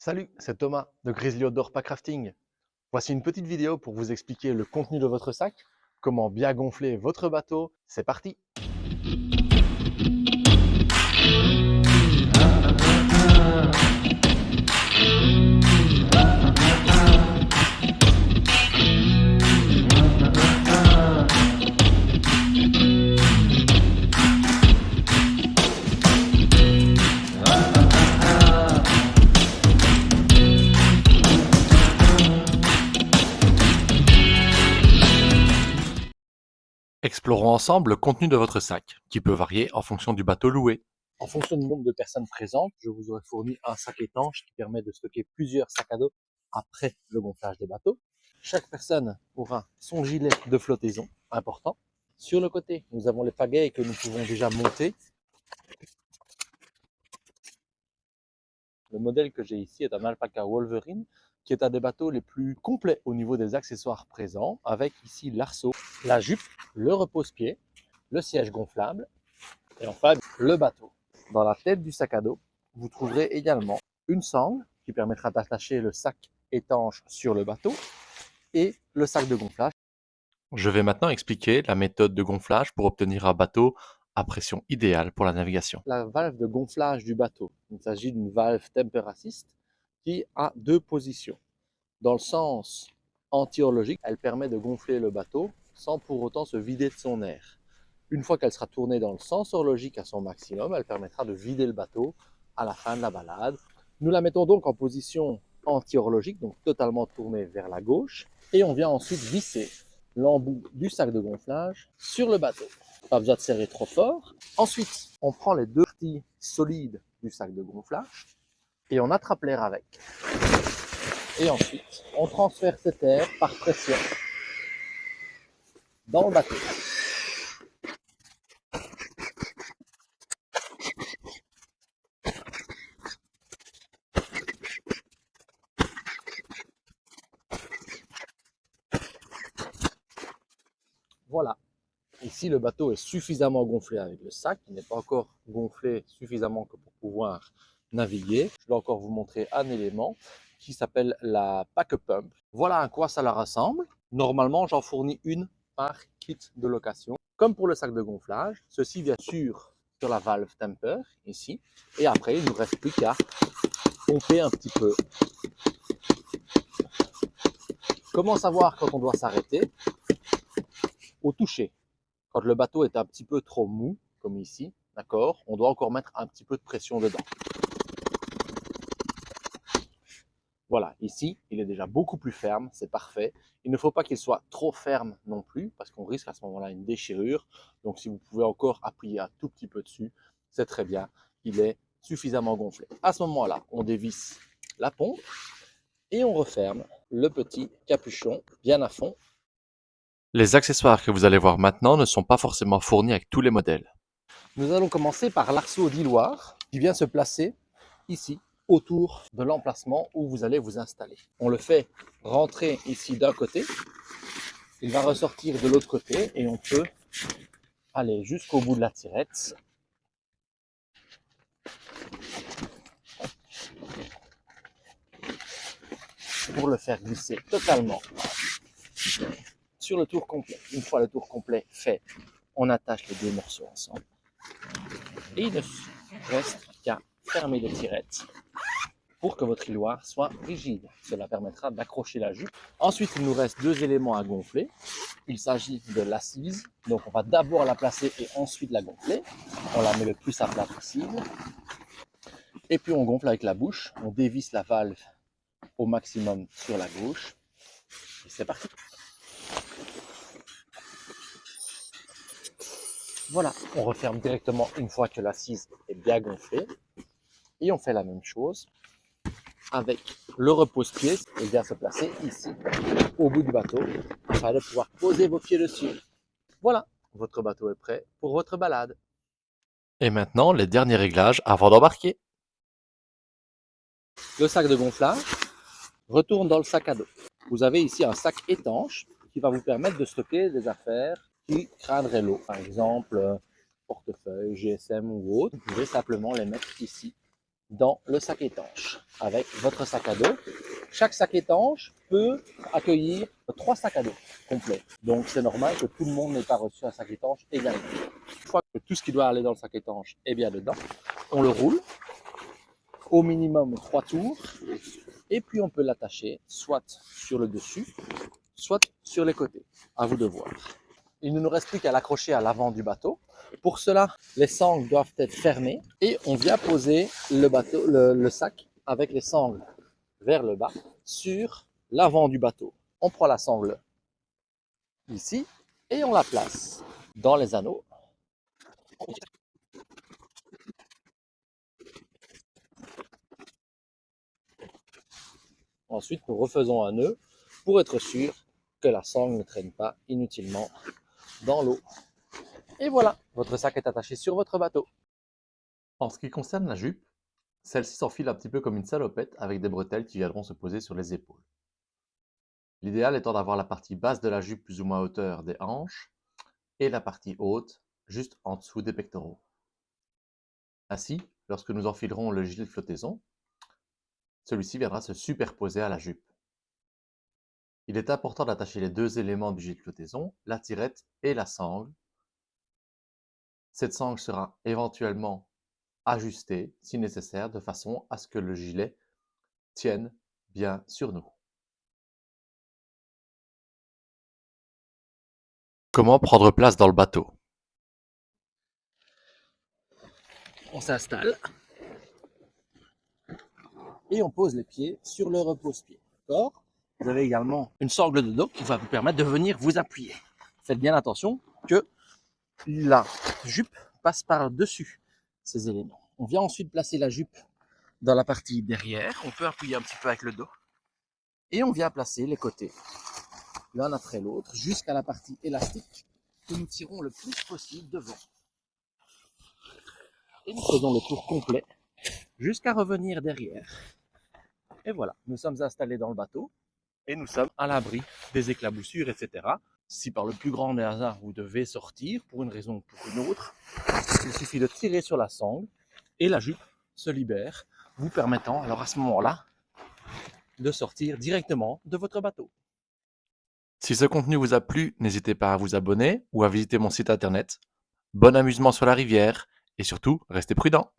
Salut, c'est Thomas de Grizzly Outdoor Pack Crafting. Voici une petite vidéo pour vous expliquer le contenu de votre sac, comment bien gonfler votre bateau. C'est parti! Explorons ensemble le contenu de votre sac, qui peut varier en fonction du bateau loué. En fonction du nombre de personnes présentes, je vous aurai fourni un sac étanche qui permet de stocker plusieurs sacs à dos après le gonflage des bateaux. Chaque personne aura son gilet de flottaison, important. Sur le côté, nous avons les pagaies que nous pouvons déjà monter. Le modèle que j'ai ici est un Alpaca Wolverine, qui est un des bateaux les plus complets au niveau des accessoires présents, avec ici l'arceau, la jupe, le repose-pied, le siège gonflable et enfin le bateau. Dans la tête du sac à dos, vous trouverez également une sangle qui permettra d'attacher le sac étanche sur le bateau et le sac de gonflage. Je vais maintenant expliquer la méthode de gonflage pour obtenir un bateau à pression idéale pour la navigation. La valve de gonflage du bateau, il s'agit d'une valve Temper Assist qui a deux positions. Dans le sens anti-horlogique, elle permet de gonfler le bateau sans pour autant se vider de son air. Une fois qu'elle sera tournée dans le sens horlogique à son maximum, elle permettra de vider le bateau à la fin de la balade. Nous la mettons donc en position anti-horlogique, donc totalement tournée vers la gauche, et on vient ensuite visser l'embout du sac de gonflage sur le bateau. Pas besoin de serrer trop fort. Ensuite, on prend les deux parties solides du sac de gonflage et on attrape l'air avec. Et ensuite, on transfère cet air par pression dans le bateau. Voilà. Ici, le bateau est suffisamment gonflé avec le sac. Il n'est pas encore gonflé suffisamment que pour pouvoir naviguer. Je dois encore vous montrer un élément qui s'appelle la pack pump. Voilà à quoi ça la ressemble. Normalement, j'en fournis une par kit de location. Comme pour le sac de gonflage, ceci bien sûr sur la valve Temper, ici. Et après, il ne nous reste plus qu'à pomper un petit peu. Comment savoir quand on doit s'arrêter? Au toucher. Quand le bateau est un petit peu trop mou, comme ici, d'accord, on doit encore mettre un petit peu de pression dedans. Voilà, ici, il est déjà beaucoup plus ferme, c'est parfait. Il ne faut pas qu'il soit trop ferme non plus, parce qu'on risque à ce moment-là une déchirure. Donc si vous pouvez encore appuyer un tout petit peu dessus, c'est très bien. Il est suffisamment gonflé. À ce moment-là, on dévisse la pompe et on referme le petit capuchon bien à fond. Les accessoires que vous allez voir maintenant ne sont pas forcément fournis avec tous les modèles. Nous allons commencer par l'arceau d'Iloire qui vient se placer ici autour de l'emplacement où vous allez vous installer. On le fait rentrer ici d'un côté, il va ressortir de l'autre côté et on peut aller jusqu'au bout de la tirette. Pour le faire glisser totalement sur le tour complet. Une fois le tour complet fait, on attache les deux morceaux ensemble. Et il ne reste qu'à fermer les tirettes pour que votre hiloire soit rigide. Cela permettra d'accrocher la jupe. Ensuite, il nous reste deux éléments à gonfler. Il s'agit de l'assise. Donc, on va d'abord la placer et ensuite la gonfler. On la met le plus à plat possible. Et puis, on gonfle avec la bouche. On dévisse la valve au maximum sur la gauche. Et c'est parti. Voilà, on referme directement une fois que l'assise est bien gonflée. Et on fait la même chose avec le repose-pied. Il vient se placer ici, au bout du bateau, afin de pouvoir poser vos pieds dessus. Voilà, votre bateau est prêt pour votre balade. Et maintenant, les derniers réglages avant d'embarquer. Le sac de gonflage retourne dans le sac à dos. Vous avez ici un sac étanche qui va vous permettre de stocker des affaires qui craigneraient l'eau. Par exemple, portefeuille, GSM ou autre. Vous pouvez simplement les mettre ici dans le sac étanche avec votre sac à dos. Chaque sac étanche peut accueillir 3 sacs à dos complets. Donc c'est normal que tout le monde n'ait pas reçu un sac étanche également. Une fois que tout ce qui doit aller dans le sac étanche est bien dedans, on le roule au minimum 3 tours et puis on peut l'attacher soit sur le dessus, soit sur les côtés. À vous de voir. Il ne nous reste plus qu'à l'accrocher à l'avant du bateau. Pour cela, les sangles doivent être fermées et on vient poser le sac avec les sangles vers le bas sur l'avant du bateau. On prend la sangle ici et on la place dans les anneaux. Ensuite, nous refaisons un nœud pour être sûr que la sangle ne traîne pas inutilement dans l'eau. Et voilà, votre sac est attaché sur votre bateau. En ce qui concerne la jupe, celle-ci s'enfile un petit peu comme une salopette avec des bretelles qui viendront se poser sur les épaules. L'idéal étant d'avoir la partie basse de la jupe plus ou moins à hauteur des hanches et la partie haute juste en dessous des pectoraux. Ainsi, lorsque nous enfilerons le gilet de flottaison, celui-ci viendra se superposer à la jupe. Il est important d'attacher les deux éléments du gilet de flottaison, la tirette et la sangle. Cette sangle sera éventuellement ajustée, si nécessaire, de façon à ce que le gilet tienne bien sur nous. Comment prendre place dans le bateau? On s'installe et on pose les pieds sur le repose-pied. D'accord ? Vous avez également une sangle de dos qui va vous permettre de venir vous appuyer. Faites bien attention que la jupe passe par-dessus ces éléments. On vient ensuite placer la jupe dans la partie derrière. On peut appuyer un petit peu avec le dos. Et on vient placer les côtés, l'un après l'autre, jusqu'à la partie élastique que nous tirons le plus possible devant. Et nous faisons le tour complet jusqu'à revenir derrière. Et voilà, nous sommes installés dans le bateau et nous sommes à l'abri des éclaboussures, etc. Si par le plus grand des hasards vous devez sortir pour une raison ou pour une autre, il suffit de tirer sur la sangle et la jupe se libère, vous permettant alors à ce moment-là de sortir directement de votre bateau. Si ce contenu vous a plu, n'hésitez pas à vous abonner ou à visiter mon site internet. Bon amusement sur la rivière et surtout, restez prudents.